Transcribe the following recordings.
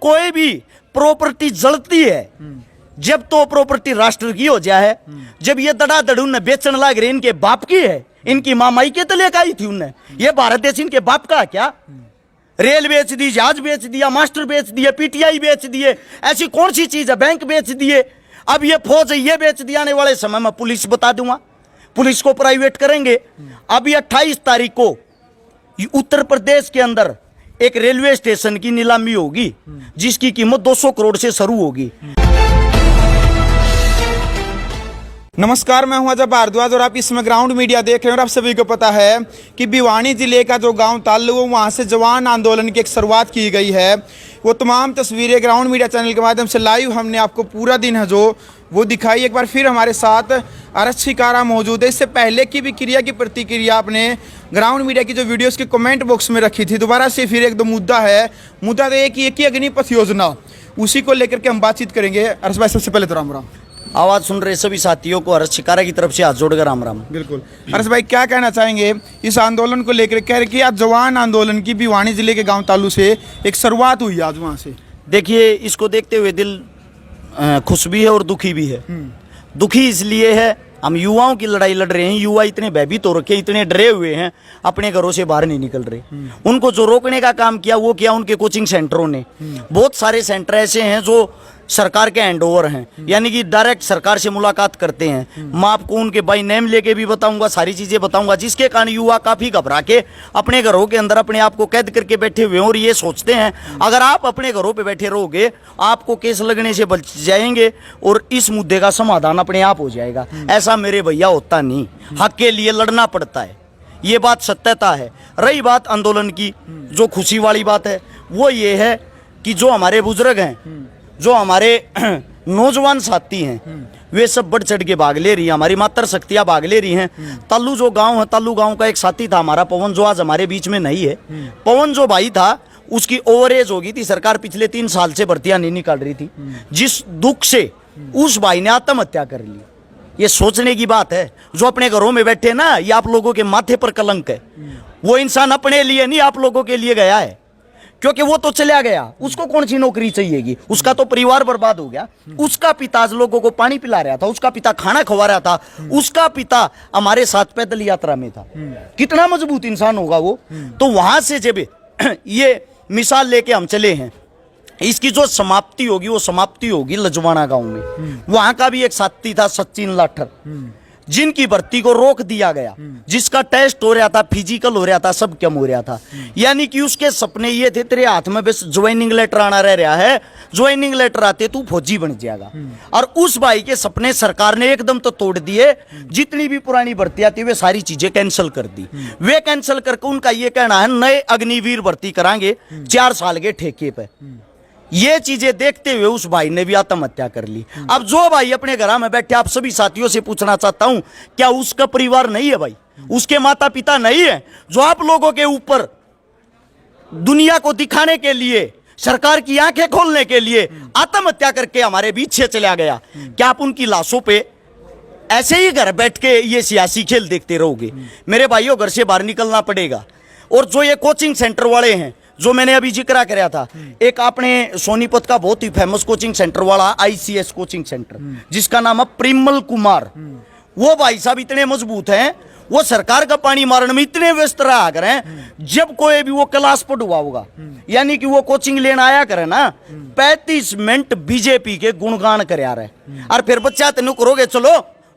कोई भी प्रॉपर्टी जलती है, जब तो प्रॉपर्टी राष्ट्र की हो जाए, जब ये दड़ादड़ उन्हें बेचने लग रहे, इनके बाप की है, इनकी मामाई के तो लेकर आई थी उन्हें, ये भारत देश इनके बाप का क्या? रेल बेच दी, जहाज बेच दिया, मास्टर बेच दिए, पीटीआई बेच दिए, ऐसी कौन सी चीज है? बैंक बेच दिए, अब ये फौज ये बेच दिया। आने वाले समय में पुलिस बता दूंगा, पुलिस को प्राइवेट करेंगे। अभी 28 तारीख को उत्तर प्रदेश के अंदर एक रेलवे स्टेशन की नीलामी होगी, जिसकी कीमत 200 करोड़ से शुरू होगी। नमस्कार, मैं हूं अजय भारद्वाज और आप इसमें ग्राउंड मीडिया देख रहे हैं। और आप सभी को पता है कि भिवानी जिले का जो गांव ताल्लू, वहां से जवान आंदोलन की एक शुरुआत की गई है। वो तमाम तस्वीरें ग्राउंड मीडिया चैनल के माध्यम से लाइव हमने आपको पूरा दिन है जो वो दिखाई। एक बार फिर हमारे साथ आरक्षिकारा मौजूद है। इससे पहले की भी क्रिया की प्रतिक्रिया आपने ग्राउंड मीडिया की जो वीडियोस के कमेंट बॉक्स में रखी थी। दोबारा से फिर एक दो मुद्दा है, मुद्दा तो एक ही अग्निपथ योजना, उसी को लेकर के हम बातचीत करेंगे। अरश भाई, सबसे पहले तो राम राम। आवाज सुन रहे सभी साथियों को आरक्षिकारा की तरफ से हाथ जोड़कर राम राम। बिल्कुल। अरश भाई, क्या कहना चाहेंगे इस आंदोलन को लेकर? कह रहे कि आज जवान आंदोलन की भिवानी जिले के गांव तालू से एक शुरुआत हुई आज वहां से। देखिए, इसको देखते हुए दिल खुश भी है और दुखी भी है। दुखी इसलिए है, हम युवाओं की लड़ाई लड़ रहे हैं। युवा इतने भयभीत हो रखे, इतने डरे हुए हैं, अपने घरों से बाहर नहीं निकल रहे। उनको जो रोकने का काम किया वो किया उनके कोचिंग सेंटरों ने। बहुत सारे सेंटर ऐसे हैं जो सरकार के हैंडओवर हैं, यानी कि डायरेक्ट सरकार से मुलाकात करते हैं। मैं आपको उनके बाई नेम लेके भी बताऊंगा, सारी चीजें बताऊंगा, जिसके कारण युवा काफी घबरा के अपने घरों के अंदर अपने आप को कैद करके बैठे हुए हैं और ये सोचते हैं अगर आप अपने घरों पे बैठे रहोगे आपको केस लगने से बच जाएंगे और इस मुद्दे का समाधान अपने आप हो जाएगा। ऐसा मेरे भैया होता नहीं, हक के लिए लड़ना पड़ता है, ये बात सत्यता है। रही बात आंदोलन की, जो खुशी वाली बात है वो ये है कि जो हमारे बुजुर्ग हैं, जो हमारे नौजवान साथी हैं, वे सब बढ़ चढ़ के भाग ले रही हैं, हमारी मातृ शक्तियां भाग ले रही हैं। तालू जो गांव है, तालू गांव का एक साथी था हमारा पवन, जो आज हमारे बीच में नहीं है। पवन जो भाई था उसकी ओवरेज हो गई थी, सरकार पिछले 3 साल से भर्तियां नहीं निकाल रही थी, जिस दुख से उस भाई ने आत्महत्या कर ली। ये सोचने की बात है। जो अपने घरों में बैठे ना, ये आप लोगों के माथे पर कलंक है। वो इंसान अपने लिए नहीं, आप लोगों के लिए गया है, क्योंकि वो तो चला गया, उसको कौन सी नौकरी चाहिएगी? उसका तो परिवार बर्बाद हो गया। उसका पिता लोगों को पानी पिला रहा था, उसका पिता खाना खवा रहा था, उसका पिता हमारे साथ पैदल यात्रा में था। कितना मजबूत इंसान होगा वो। तो वहां से जब ये मिसाल लेके हम चले हैं, इसकी जो समाप्ति होगी वो समाप्ति होगी लजवाना गांव में। वहां का भी एक साथी था सचिन लाठर, जिनकी भर्ती को रोक दिया गया, जिसका टेस्ट हो रहा था, फिजिकल हो रहा था, सब कम हो रहा था। यानी कि उसके सपने ये थे, तेरे हाथ में बस ज्वाइनिंग लेटर आना रह रहा है, ज्वाइनिंग लेटर आते तू फौजी बन जाएगा। और उस भाई के सपने सरकार ने एकदम तो तोड़ दिए। जितनी भी पुरानी भर्ती आती वे सारी चीजें कैंसिल कर दी। वे कैंसिल करके उनका ये कहना है नए अग्निवीर भर्ती कराएंगे 4 साल के ठेके पे। ये चीजें देखते हुए उस भाई ने भी आत्महत्या कर ली। अब जो भाई अपने घर में बैठे, आप सभी साथियों से पूछना चाहता हूं, क्या उसका परिवार नहीं है भाई? उसके माता पिता नहीं है? जो आप लोगों के ऊपर दुनिया को दिखाने के लिए, सरकार की आंखें खोलने के लिए आत्महत्या करके हमारे बीच से चला गया, क्या आप उनकी लाशों पे ऐसे ही घर बैठ के ये सियासी खेल देखते रहोगे? मेरे भाइयों, घर से बाहर निकलना पड़ेगा। और जो ये कोचिंग सेंटर वाले हैं, जो मैंने अभी जिक्र कराया था, एक आपने सोनीपत का बहुत ही फेमस कोचिंग सेंटर वाला ICS कोचिंग सेंटर, जिसका नाम है प्रिमल कुमार, वो भाई साहब इतने मजबूत हैं, वो सरकार का पानी मारने में इतने व्यस्त रहा करें, जब कोई भी वो क्लास पढ़ हुआ होगा, यानी कि वो कोचिंग लेना आया करे ना, 35 मिनट बीजेपी के गुणगान कर रहे। और फिर बच्चा तेन करोगे, चलो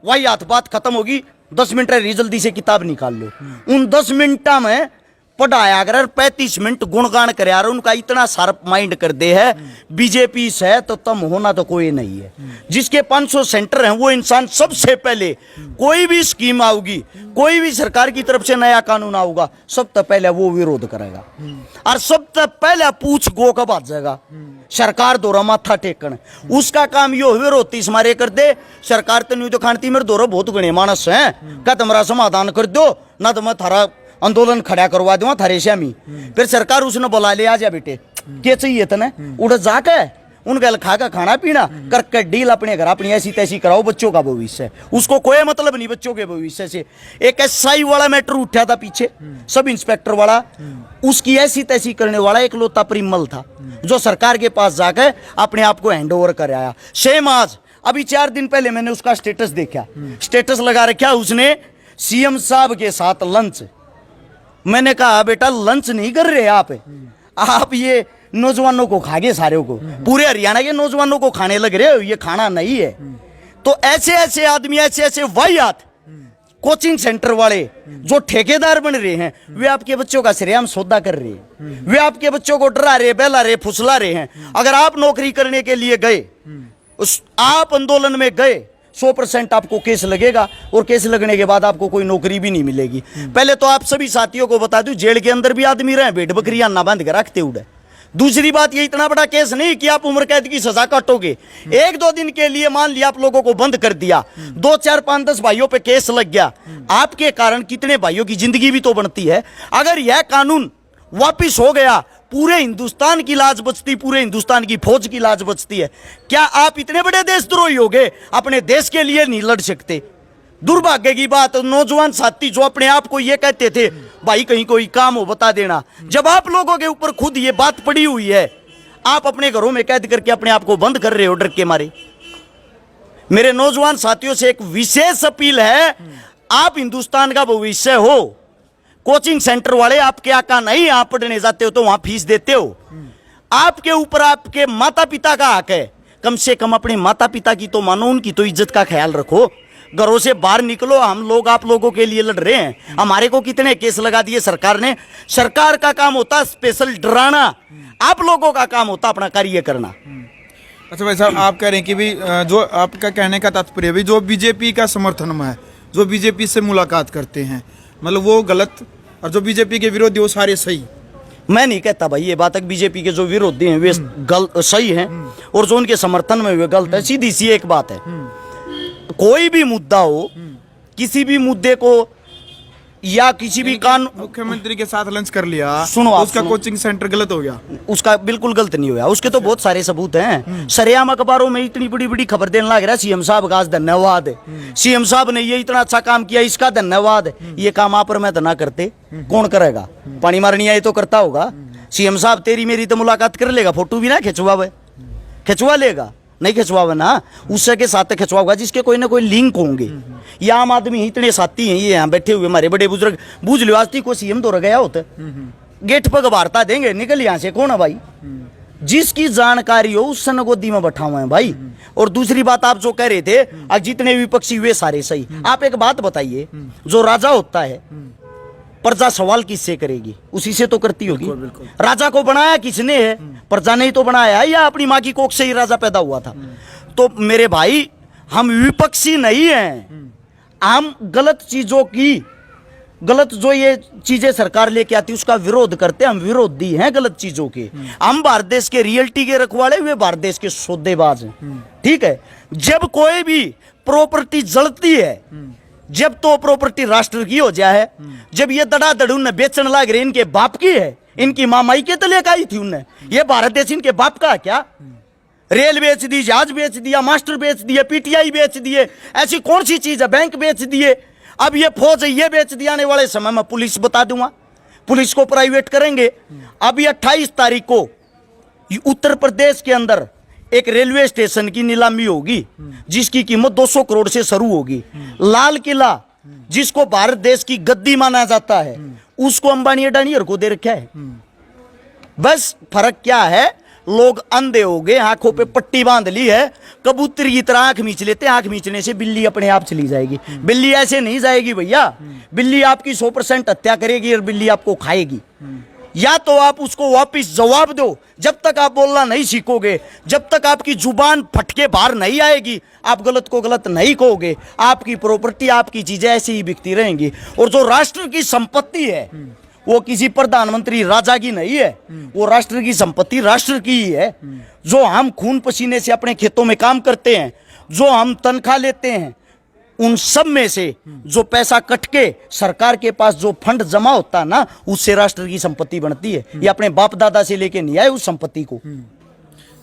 वही हाथ बात खत्म होगी, 10 मिनट रही, जल्दी से किताब निकाल लो। उन 10 मिनट में पढ़ाया अगर 35 मिनट गुणगान कर यार, उनका इतना शार्प माइंड कर दे है, बीजेपी से तो तम होना तो कोई नहीं है। जिसके 500 सेंटर हैं, वो इंसान सबसे पहले कोई भी स्कीम आऊगी, कोई भी सरकार की तरफ से नया कानून आऊगा, सबसे पहले वो विरोध करेगा और सबसे पहले पूछ गो का बात जाएगा सरकार दौरा माथा टेकन। उसका काम यो विरोध 30 मारे कर दे, सरकार तो नहीं तो खानती मेरे दौरा बहुत गणे मानस है, क्या तुम्हारा समाधान कर दो ना, तो मैं थारा आंदोलन खड़ा करवा दूंगा थारे श्यामी। फिर सरकार उसने बुला ले, आ जा बेटे, क्या चाहिए तने, उड़ जाके उनका खा का खाना पीना करके डील अपने घर अपनी ऐसी तैसी कराओ, बच्चों का भविष्य उसको कोई मतलब नहीं बच्चों के भविष्य से। एक एसआई वाला मैटर उठा था पीछे, सब इंस्पेक्टर वाला, उसकी ऐसी तैसी करने वाला एक लोता परिमल था जो सरकार के पास जाकर अपने आप को हैंड ओवर कर आया। सेम आज अभी 4 दिन पहले मैंने उसका स्टेटस देखा, स्टेटस लगा रखा उसने सीएम साहब के साथ लंच। मैंने कहा बेटा लंच नहीं कर रहे आप ये नौजवानों को खागे, सारे को पूरे हरियाणा के नौजवानों को खाने लग रहे हो, ये खाना नहीं है। तो ऐसे ऐसे आदमी, ऐसे ऐसे वाहियात कोचिंग सेंटर वाले जो ठेकेदार बन रहे हैं, वे आपके बच्चों का श्रेयाम सौदा कर रहे हैं, वे आपके बच्चों को डरा रहे, बहला रहे, फुसला रहे हैं। अगर आप नौकरी करने के लिए गए, आप आंदोलन में गए, 100% आपको केस लगेगा और केस लगने के बाद आपको कोई नौकरी भी नहीं मिलेगी। पहले तो आप सभी साथियों को बता दूं, जेल के अंदर भी आदमी रहे भेड़ बकरियां ना बांध के रखते उड़े। दूसरी बात, ये इतना बड़ा केस नहीं कि आप उम्र कैद की सजा काटोगे। 1-2 दिन के लिए मान लिया आप लोगों को बंद कर दिया, 2, 4, 5, 10 भाइयों पे केस लग गया, आपके कारण कितने भाइयों की जिंदगी भी तो बनती है। अगर यह कानून वापिस हो गया, पूरे हिंदुस्तान की लाज बचती, पूरे हिंदुस्तान की फौज की लाज बचती है। क्या आप इतने बड़े देशद्रोही हो गए, अपने देश के लिए नहीं लड़ सकते? दुर्भाग्य की बात, नौजवान साथी जो अपने आप को ये कहते थे भाई कहीं कोई काम हो बता देना, जब आप लोगों के ऊपर खुद ये बात पड़ी हुई है, आप अपने घरों में कैद करके अपने आप को बंद कर रहे हो डर के मारे। मेरे नौजवान साथियों से एक विशेष अपील है, आप हिंदुस्तान का भविष्य हो। कोचिंग सेंटर वाले आपके आका नहीं, आप पढ़ने जाते हो तो वहां फीस देते हो, आपके ऊपर आपके माता पिता का हक है। कम से कम अपने माता पिता की तो मानो, उनकी तो इज्जत का ख्याल रखो। घरों से बाहर निकलो, हम लोग आप लोगों के लिए लड़ रहे हैं। हमारे को कितने केस लगा दिए सरकार ने। सरकार का काम होता स्पेशल डराना, आप लोगों का काम होता अपना कार्य करना। अच्छा भाई साहब, आप कह रहे हैं कि भाई जो आपका कहने का तात्पर्य भी जो बीजेपी का समर्थन में है, जो बीजेपी से मुलाकात करते हैं, मतलब वो गलत, और जो बीजेपी के विरोधी वो सारे सही। मैं नहीं कहता भाई ये बात, बीजेपी के जो विरोधी हैं वे सही हैं और जो उनके समर्थन में वे गलत है। सीधी सी एक बात है, कोई भी मुद्दा हो, किसी भी मुद्दे को या किसी भी कानून, मुख्यमंत्री के साथ लंच कर लिया, सुनो आप, उसका कोचिंग सेंटर गलत हो गया, उसका बिल्कुल गलत नहीं हुआ, उसके तो बहुत सारे सबूत हैं। सरेआम अखबारों में इतनी बड़ी बड़ी खबर देने लग रहा है, सीएम साहब का धन्यवाद है, सीएम साहब ने ये इतना अच्छा काम किया, इसका धन्यवाद है। ये काम आप और मैं तो ना करते, कौन करेगा? पानी मारनी आए तो करता होगा। सीएम साहब तेरी मेरी तो मुलाकात कर लेगा, फोटो भी ना खिंचवा लेगा, नहीं खिंचवावे ना, उससे के साथ खिंचवाऊंगा जिसके कोई ना कोई लिंक होंगे। ये आम आदमी इतने साथी हैं, ये यहाँ बैठे हुए हमारे बड़े बुजुर्ग, बूझ लो आज को सीएम तो गया होता, गेट पर वार्ता देंगे, निकल यहाँ से, कौन है भाई? जिसकी जानकारी हो उस गोदी में बैठा हुआ है भाई। और दूसरी बात, आप जो कह रहे थे जितने विपक्षी हुए सारे सही। आप एक बात बताइए, जो राजा होता है प्रजा सवाल किससे करेगी? उसी से तो करती होगी। राजा को बनाया किसने है? प्रजा ने ही तो बनाया, या अपनी माँ की कोख से ही राजा पैदा हुआ था। तो मेरे भाई, हम विपक्षी नहीं हैं, हम गलत चीजों की, गलत जो ये चीजें सरकार लेके आती है उसका विरोध करते हैं। हम विरोधी हैं गलत चीजों के। हम भारत देश के रियलिटी के रखवाले, वे भारत देश के सौदेबाज हैं। ठीक है, जब कोई भी प्रॉपर्टी जलती है, जब तो प्रॉपर्टी राष्ट्र की हो जाए, जब ये दड़ादड़ उनने बेचने लग रहे, इनके बाप की है, इनकी मामाई के तले का ही थी उनने, ये भारत देश इनके बाप का है क्या? रेल बेच दी, जहाज बेच दिया, मास्टर बेच दिए, पीटीआई बेच दिए, ऐसी कौन सी चीज है? बैंक बेच दिए, अब ये फौज है ये बेच दिया। आने वाले समय में पुलिस बता दूंगा, पुलिस को प्राइवेट करेंगे। अभी 28 तारीख को उत्तर प्रदेश के अंदर एक रेलवे स्टेशन की नीलामी होगी जिसकी कीमत 200 करोड़ से शुरू होगी। लाल किला जिसको भारत देश की गद्दी माना जाता है, उसको अंबानी अडानी को दे रखा है। बस फर्क क्या है, लोग अंधे हो गए, आंखों पे पट्टी बांध ली है, कबूतर की तरह आंख मींच लेते हैं। आंख मींचने से बिल्ली अपने आप चली जाएगी। बिल्ली ऐसे नहीं जाएगी भैया, बिल्ली आपकी 100% हत्या करेगी और बिल्ली आपको खाएगी। या तो आप उसको वापस जवाब दो, जब तक आप बोलना नहीं सीखोगे, जब तक आपकी जुबान फटके बाहर नहीं आएगी, आप गलत को गलत नहीं कहोगे, आपकी प्रॉपर्टी, आपकी चीजें ऐसे ही बिकती रहेंगी। और जो राष्ट्र की संपत्ति है वो किसी प्रधानमंत्री राजा की नहीं है, वो राष्ट्र की संपत्ति राष्ट्र की ही है। जो हम खून पसीने से अपने खेतों में काम करते हैं, जो हम तनख्वाह लेते हैं, उन सब में से जो पैसा कट के सरकार के पास जो फंड जमा होता है ना, उससे राष्ट्र की संपत्ति बनती है। ये अपने बाप दादा से लेके नहीं आए उस संपत्ति को।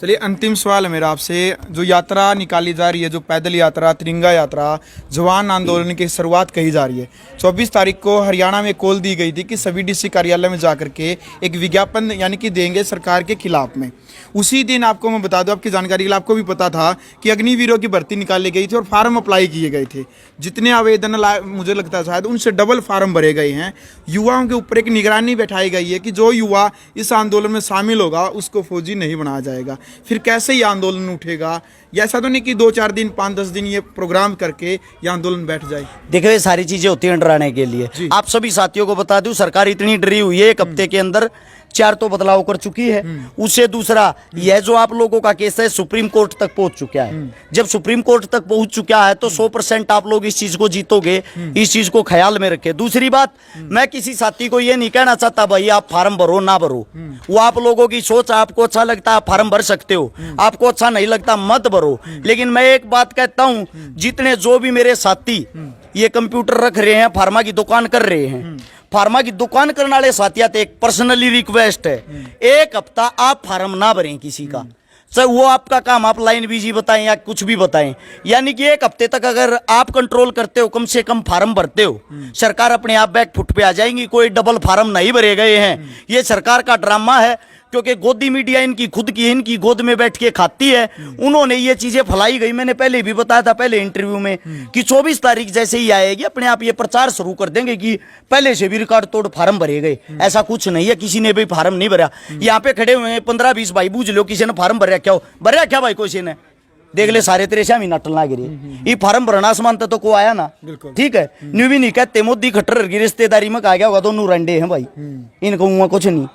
चलिए अंतिम सवाल है मेरा आपसे, जो यात्रा निकाली जा रही है, जो पैदल यात्रा, तिरंगा यात्रा, जवान आंदोलन की शुरुआत कही जा रही है, 24 तारीख को हरियाणा में कॉल दी गई थी कि सभी डीसी कार्यालय में जाकर के एक विज्ञापन यानी कि देंगे सरकार के खिलाफ में। उसी दिन आपको मैं बता दूं, आपकी जानकारी के लिए, आपको भी पता था कि अग्निवीरों की भर्ती निकाली गई थी और फार्म अप्लाई किए गए थे। जितने आवेदन मुझे लगता है शायद उनसे डबल फार्म भरे गए हैं। युवाओं के ऊपर एक निगरानी बैठाई गई है कि जो युवा इस आंदोलन में शामिल होगा उसको फौजी नहीं बनाया जाएगा। फिर कैसे ये आंदोलन उठेगा? या ऐसा तो नहीं कि 2-4 दिन 5-10 दिन ये प्रोग्राम करके ये आंदोलन बैठ जाए। देखो, ये सारी चीजें होती हैं डराने के लिए। आप सभी साथियों को बता दूं, सरकार इतनी डरी हुई है, एक हफ्ते के अंदर 4 तो बदलाव कर चुकी है। उससे दूसरा, यह जो आप लोगों का केस है सुप्रीम कोर्ट तक पहुंच चुका है। जब सुप्रीम कोर्ट तक पहुंच चुका है तो 100% आप लोग इस चीज को जीतोगे, इस चीज को ख्याल में रखे। दूसरी बात, मैं किसी साथी को ये नहीं कहना चाहता भाई आप फार्म भरो ना भरो, वो आप लोगों की सोच। आपको अच्छा लगता है आप फार्म भर सकते हो, आपको अच्छा नहीं लगता मत भरो। लेकिन मैं एक बात कहता हूं, जितने जो भी मेरे साथी ये कंप्यूटर रख रहे हैं, फार्मा की दुकान कर रहे हैं, फार्मा की दुकान करने वाले साथियों एक पर्सनली रिक्वेस्ट है, एक हफ्ता आप फार्म ना भरें किसी का। सर वो आपका काम, आप लाइन बीजी बताएं या कुछ भी बताएं, यानी कि एक हफ्ते तक अगर आप कंट्रोल करते हो, कम से कम फार्म भरते हो, सरकार अपने आप बैक फुट पे आ जाएंगी। कोई डबल फार्म नहीं भरे गए हैं, ये सरकार का ड्रामा है। क्योंकि गोदी मीडिया इनकी खुद की, इनकी गोद में बैठ के खाती है। उन्होंने ये चीजें फैलाई गई। मैंने पहले भी बताया था पहले इंटरव्यू में कि 24 तारीख जैसे ही आएगी अपने आप ये प्रचार शुरू कर देंगे कि पहले से भी रिकॉर्ड तोड़ फार्म भरे गए। ऐसा कुछ नहीं है, किसी ने भी फार्म नहीं भरा। यहाँ पे खड़े हुए हैं 15-20 भाई, बूझ लो किसी ने फार्म भर रखा हो, भर रखा भाई किसी ने, देख ले सारे तेरे श्यामी नटल ना गिरे। ये फार्म भरना समानता तो को आया ना, ठीक है। न्यू भी नहीं कहते मोदी खट्टर की रिश्तेदारी में कहा गया होगा, दोनों रंडे हैं भाई, इनको कुछ नहीं।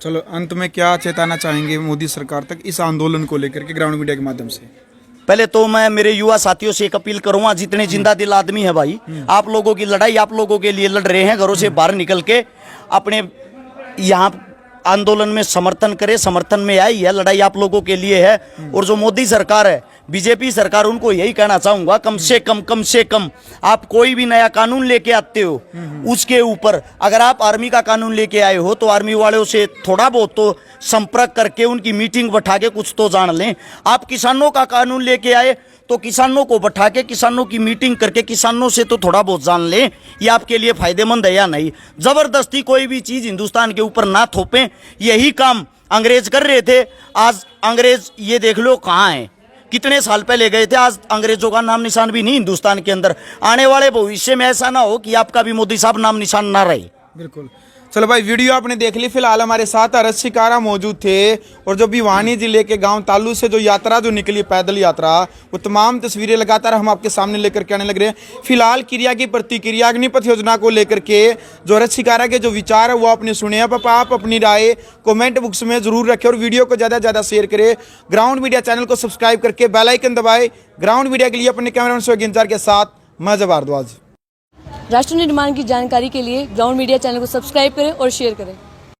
चलो अंत में क्या चेताना चाहेंगे मोदी सरकार तक इस आंदोलन को लेकर के ग्राउंड मीडिया के माध्यम से? पहले तो मैं मेरे युवा साथियों से एक अपील करूंगा, जितने जिंदा दिल आदमी है भाई, आप लोगों की लड़ाई आप लोगों के लिए लड़ रहे हैं, घरों से बाहर निकल के अपने यहाँ आंदोलन में समर्थन करे, समर्थन में आई है, लड़ाई आप लोगों के लिए है। और जो मोदी सरकार है, बीजेपी सरकार, उनको यही कहना चाहूंगा, कम से कम आप कोई भी नया कानून लेके आते हो, उसके ऊपर अगर आप आर्मी का कानून लेके आए हो तो आर्मी वालों से थोड़ा बहुत तो संपर्क करके उनकी मीटिंग बैठा के कुछ तो जान लें। आप किसानों का कानून लेके आए तो किसानों को बैठा के किसानों की मीटिंग करके किसानों से तो थोड़ा बहुत जान लें, ये आपके लिए फायदेमंद है या नहीं। जबरदस्ती कोई भी चीज हिंदुस्तान के ऊपर ना थोपें, यही काम अंग्रेज कर रहे थे। आज अंग्रेज ये देख लो कहाँ है, कितने साल पहले गए थे, आज अंग्रेजों का नाम निशान भी नहीं हिंदुस्तान के अंदर। आने वाले भविष्य में ऐसा ना हो कि आपका भी मोदी साहब नाम निशान ना रहे। बिल्कुल। चलो भाई, वीडियो आपने देख ली। फिलहाल हमारे साथ अरज शिकारा मौजूद थे और जो भिवानी जिले के गांव तालू से जो यात्रा जो निकली पैदल यात्रा, वो तमाम तस्वीरें लगातार हम आपके सामने लेकर के आने लग रहे हैं। फिलहाल क्रिया की प्रतिक्रिया अग्निपथ योजना को लेकर के जो अरज शिकारा के जो विचार है वो आपने सुने। अब आप अपनी राय कमेंट बॉक्स में जरूर रखें और वीडियो को ज़्यादा से ज़्यादा शेयर करें। ग्राउंड मीडिया चैनल को सब्सक्राइब करके बेल आइकन दबाएं। ग्राउंड मीडिया के लिए अपने कैमरामैन सोहेल इंतजार के साथ मैं जब भारद्वाज। राष्ट्र निर्माण की जानकारी के लिए ग्राउंड मीडिया चैनल को सब्सक्राइब करें और शेयर करें।